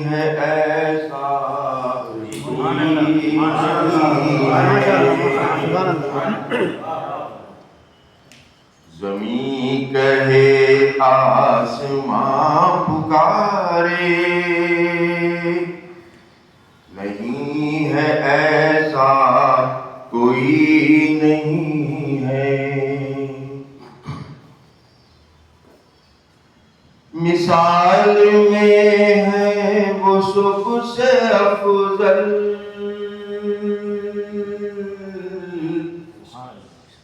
ہے ایسا زمین کہے آسمان پکارے نہیں ہے ایسا کوئی نہیں ہے مثال میں ہے وہ سب سے افضل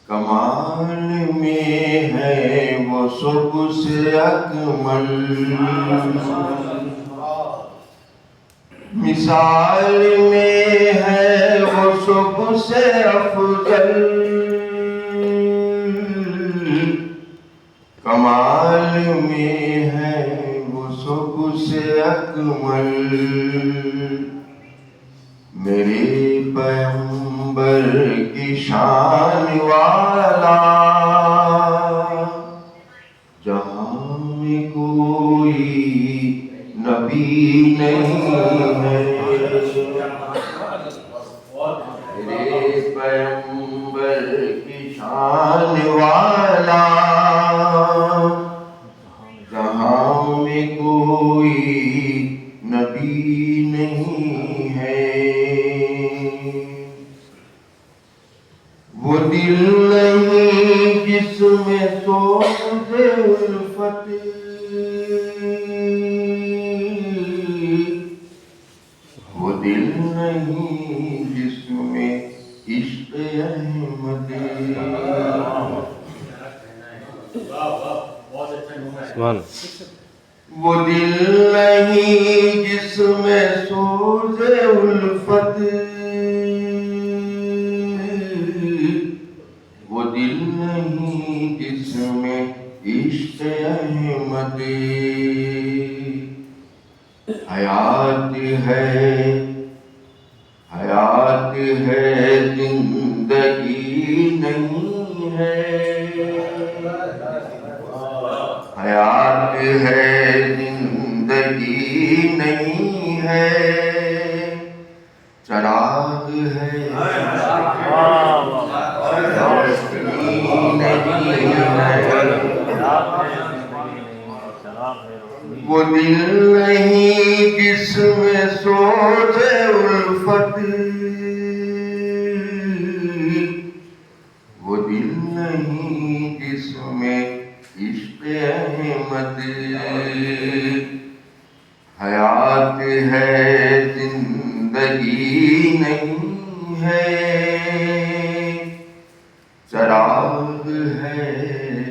کمال میں ہے وہ سب سے اکمل مثال میں ہے وہ سب سے افضل کمال میں ہے وہ سب سے اکمل میرے پیغمبر کی شان والا جہاں میں کوئی نبی نہیں ہے میرے پیغمبر کی شان والا جہاں میں کوئی نبی نہیں ہے وہ دل نہیں جس میں سوز الفت وہ دل نہیں جس میں عشق احمد وہ دل نہیں جس میں سوز الفت وہ دل نہیں جس میں عشق احمد حیات ہے زندگی نہیں ہے حیات ہے زندگی نہیں ہے چراغ ہے وہ دل نہیں جس میں سوز الفت وہ دل نہیں جس میں عشق احمد حیات ہے زندگی نہیں ہے چراغ ہے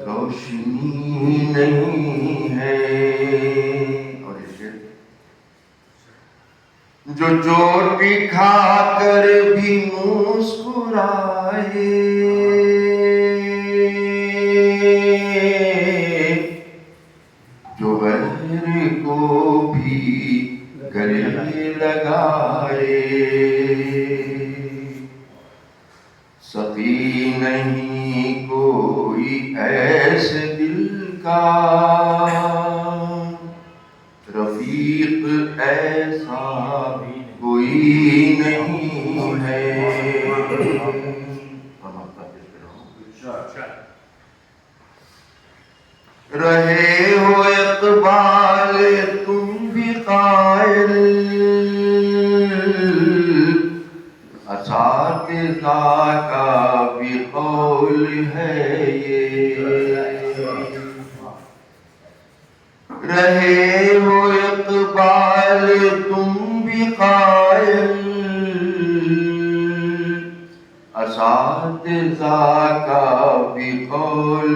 روشنی نہیں ہے اور جو چوٹی کھا کر بھی مسکرائے جو غیر کو بھی گلے لگائے سخی نہیں کوئی ایسے دل کا رفیق ایسا کوئی نہیں ہے رہے ہو اقبال تم بھی قائل اساتذہ کا بھی قول ہے یہ رہے ہو اقبال تم بھی قائل اساتذہ کا بھی قول